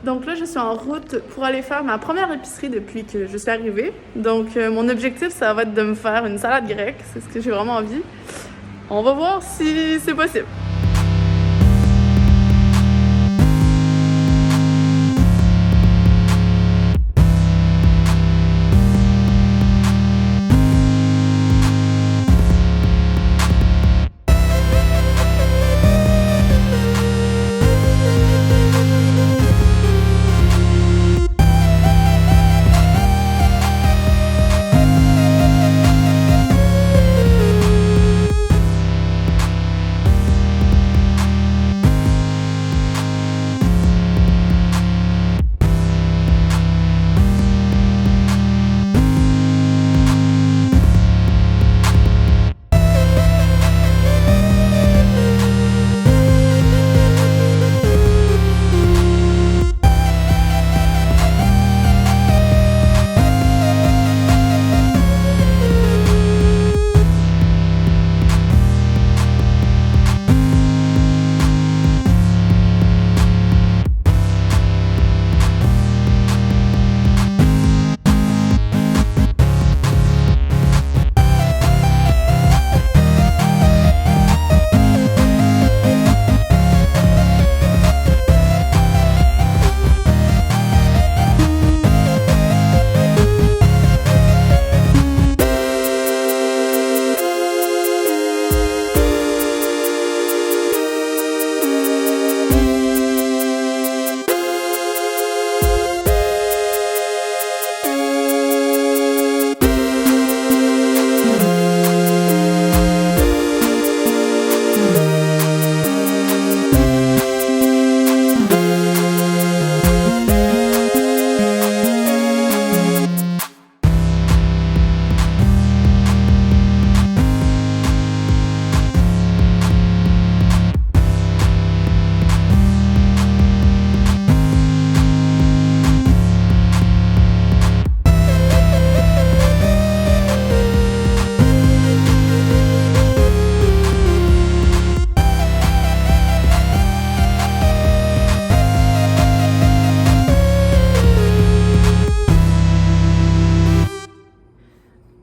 Donc là, je suis en route pour aller faire ma première épicerie depuis que je suis arrivée. Donc mon objectif, ça va être de me faire une salade grecque. C'est ce que j'ai vraiment envie. On va voir si c'est possible.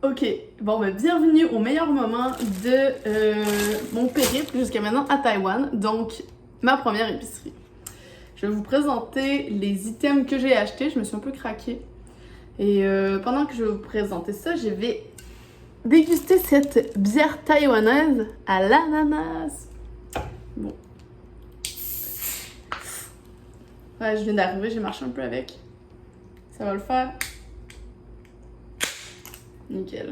Ok, bon ben bienvenue au meilleur moment de mon périple jusqu'à maintenant à Taïwan, donc ma première épicerie. Je vais vous présenter les items que j'ai achetés, je me suis un peu craquée. Et pendant que je vais vous présenter ça, je vais déguster cette bière taïwanaise à l'ananas. Bon. Ouais, je viens d'arriver, j'ai marché un peu avec. Ça va le faire. Nickel.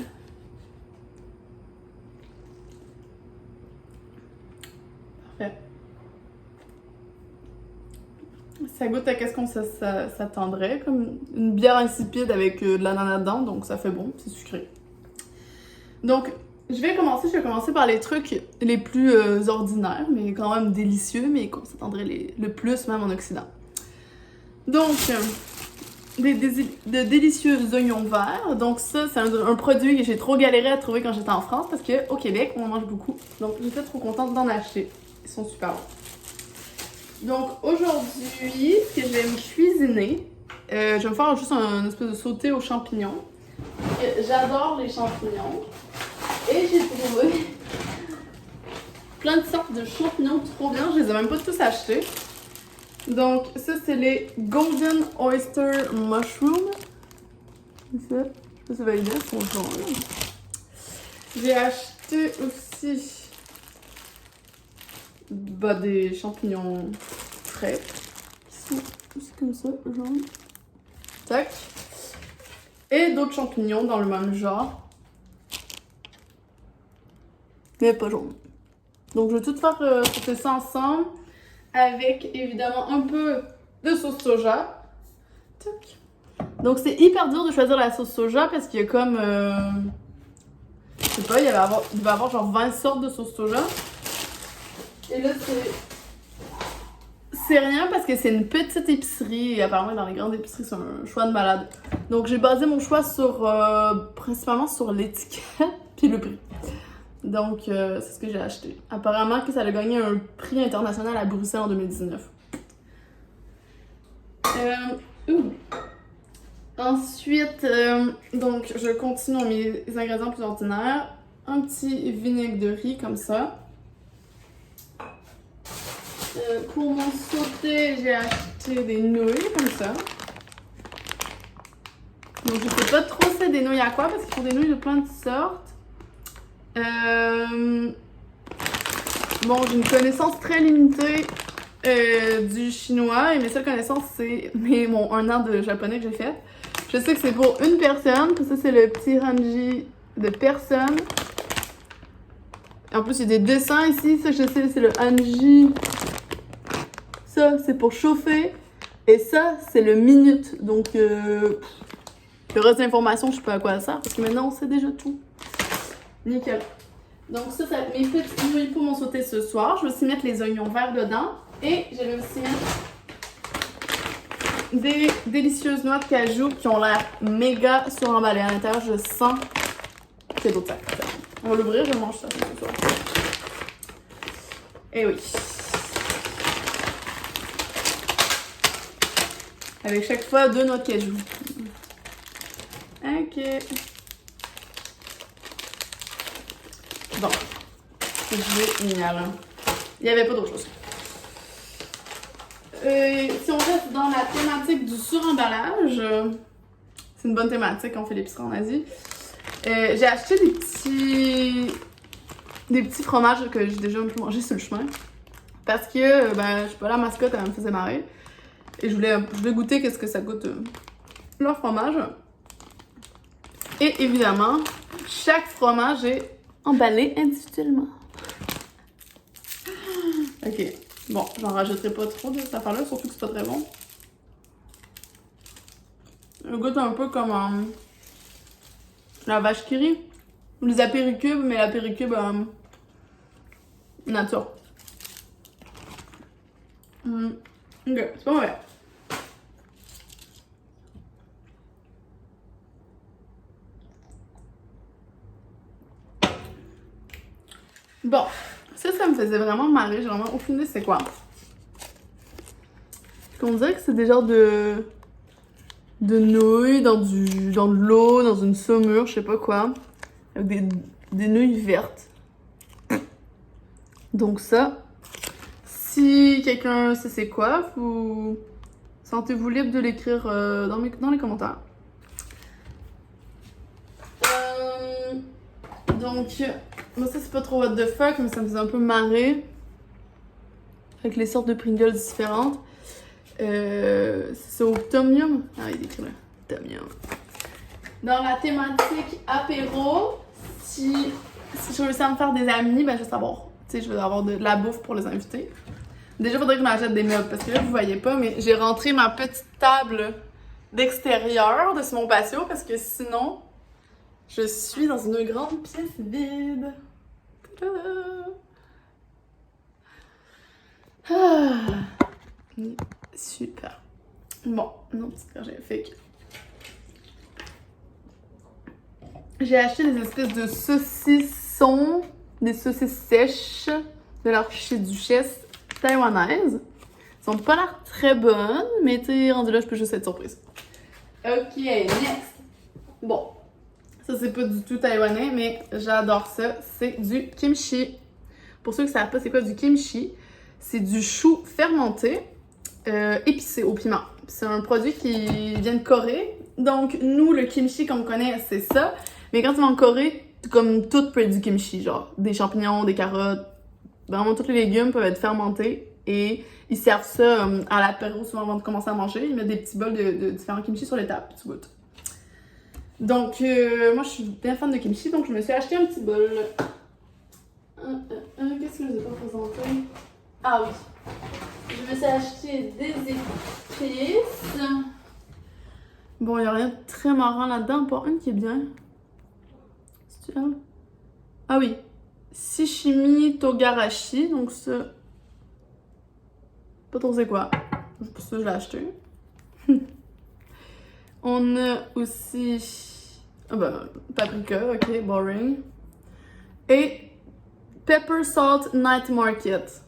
Parfait. Ça goûte à qu'est-ce qu'on s'attendrait, comme une bière insipide avec de l'ananas dedans, donc ça fait bon, c'est sucré. Donc, je vais commencer par les trucs les plus ordinaires, mais quand même délicieux, mais qu'on s'attendrait le plus même en Occident. Donc, de délicieux oignons verts. Donc ça, c'est un produit que j'ai trop galéré à trouver quand j'étais en France parce qu'au Québec, on en mange beaucoup. Donc j'étais trop contente d'en acheter. Ils sont super bons. Donc aujourd'hui, ce que je vais me cuisiner, je vais me faire juste un espèce de sauté aux champignons. J'adore les champignons. Et j'ai trouvé plein de sortes de champignons trop bien. Je les ai même pas tous achetés. Donc, ça, c'est les Golden Oyster Mushroom. C'est ça. Je sais pas si ça va aider, ils sont jaunes. J'ai acheté aussi des champignons frais. Qui sont aussi comme ça, jaunes. Tac. Et d'autres champignons dans le même genre. Mais pas jaunes. Donc, je vais tout faire sauter ça ensemble. Avec évidemment un peu de sauce soja. Tac. Donc c'est hyper dur de choisir la sauce soja parce qu'il y a comme... je sais pas, il devait avoir genre 20 sortes de sauce soja. Et là c'est rien parce que c'est une petite épicerie et apparemment dans les grandes épiceries c'est un choix de malade. Donc j'ai basé mon choix sur principalement sur l'étiquette puis le prix. Donc, c'est ce que j'ai acheté. Apparemment que ça a gagné un prix international à Bruxelles en 2019. Ouh. Ensuite, donc je continue mes ingrédients plus ordinaires. Un petit vinaigre de riz comme ça. Pour mon sauté, j'ai acheté des nouilles comme ça. Donc je sais pas trop c'est des nouilles à quoi parce qu'ils font des nouilles de plein de sortes. Bon, j'ai une connaissance très limitée du chinois et mes seules connaissances c'est mon 1 an de japonais que j'ai fait. Je sais que c'est pour une personne, puis ça c'est le petit ranji de personne. En plus, il y a des dessins ici. Ça, je sais, c'est le hanji. Ça, c'est pour chauffer. Et ça, c'est le minute. Donc, le reste de l'information, je sais pas à quoi ça sert. Parce que maintenant, on sait déjà tout. Nickel. Donc, ça va être mes petites nouilles pour mon sauté ce soir. Je vais aussi mettre les oignons verts dedans. Et je vais aussi mettre des délicieuses noix de cajou qui ont l'air méga suremballées. À l'intérieur, je sens qu'il y a d'autres sacs. On va l'ouvrir, je mange ça ce soir. Et oui. Avec chaque fois 2 noix de cajou. Ok. Bon. C'est génial. Il n'y avait pas d'autre chose. Si on reste dans la thématique du suremballage, c'est une bonne thématique quand on fait l'épicerie en Asie. J'ai acheté des petits fromages que j'ai déjà un peu mangé sur le chemin. Parce que, je sais pas, la mascotte, elle me faisait marrer. Et je voulais goûter qu'est-ce que ça goûte leur fromage. Et évidemment, chaque fromage est emballé individuellement. Ok. Bon, j'en rajouterai pas trop de cette affaire-là, surtout que c'est pas très bon. Le goûte un peu comme la vache qui rit. Ou les apéricubes, mais l'apéricube nature. Ok, c'est pas mauvais. Bon, ça me faisait vraiment marrer. J'ai vraiment aucune idée c'est quoi. On dirait que c'est des genres de nouilles dans de l'eau, dans une saumure, je sais pas quoi. Avec des nouilles vertes. Donc ça, si quelqu'un sait c'est quoi, vous sentez-vous libre de l'écrire dans les commentaires. Donc, moi ça c'est pas trop what the fuck, mais ça me faisait un peu marrer. Avec les sortes de Pringles différentes. C'est au Tom Yum. Ah, il est écrit là. Tom Yum. Dans la thématique apéro, si je réussis à me faire des amis, je vais savoir. Tu sais, je vais avoir de la bouffe pour les invités. Déjà, il faudrait que je m'achète des meubles parce que là, vous voyez pas, mais j'ai rentré ma petite table d'extérieur de mon patio parce que sinon, je suis dans une grande pièce vide. Super. Bon, non, petite gorgée. Fait que j'ai acheté des espèces de saucissons, des saucisses sèches de l'archiduchesse taïwanaise. Elles sont pas l'air très bonnes, mais tu sais, rendu là, je peux juste être surprise. Ok, next. Bon, ça c'est pas du tout taïwanais, mais j'adore ça. C'est du kimchi. Pour ceux qui savent pas c'est quoi du kimchi, c'est du chou fermenté, épicé au piment. C'est un produit qui vient de Corée. Donc, nous, le kimchi qu'on connaît, c'est ça. Mais quand tu vas en Corée, comme tout peut être du kimchi, genre des champignons, des carottes, vraiment tous les légumes peuvent être fermentés. Et ils servent ça à l'apéro souvent avant de commencer à manger. Ils mettent des petits bols de différents kimchi sur les tables, tu goûtes. Donc, moi, je suis bien fan de kimchi, donc je me suis acheté un petit bol. Qu'est-ce que je vous ai pas présenté? Ah oui. Je me suis acheté des épices. Bon, il n'y a rien de très marrant là-dedans, pas une qui est bien. C'est elle? Ah oui. Shichimi Togarashi, donc ça. Pas trop c'est quoi. Pour ça, je l'ai acheté. On a aussi. Paprika, ok, boring. Et Pepper Salt Night Market.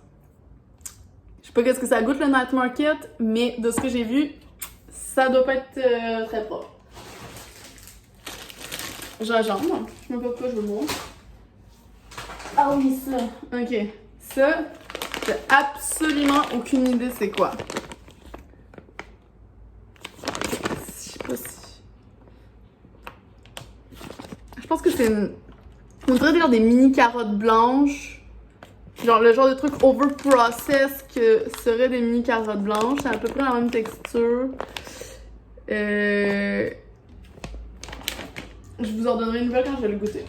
Je sais pas qu'est-ce que ça goûte le Night Market, mais de ce que j'ai vu, ça doit pas être très propre. Gingembre. Je sais même pas pourquoi je le montre. Ah oui, ça. Ok. Ça, j'ai absolument aucune idée c'est quoi. Je sais pas si... Je pense que c'est une... On dirait genre des mini carottes blanches. Genre le genre de truc over-processed que seraient des mini carottes blanches. C'est à peu près la même texture. Je vous en donnerai une nouvelle quand je vais le goûter.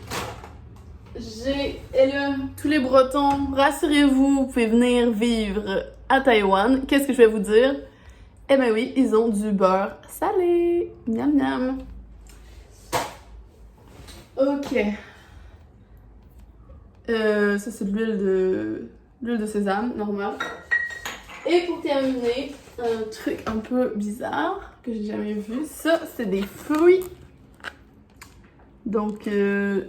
Et là, tous les Bretons, rassurez-vous, vous pouvez venir vivre à Taïwan. Qu'est-ce que je vais vous dire? Eh ben oui, ils ont du beurre salé. Miam miam. Ok. Ça c'est de l'huile de sésame, normal. Et pour terminer, un truc un peu bizarre que j'ai jamais vu. Ça, c'est des fruits. Donc,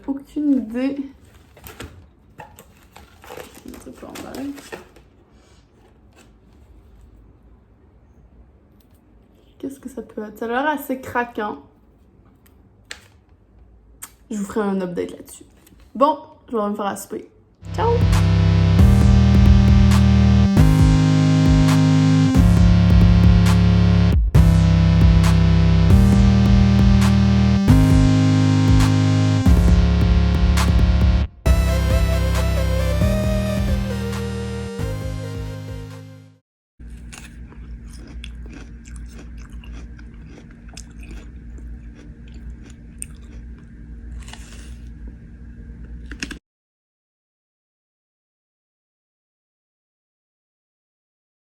aucune idée. Je vais mettre ça en bas. Qu'est-ce que ça peut être? Ça a l'air assez craquant. Je vous ferai un update là-dessus. Bon, je vais me faire à souper. Ciao!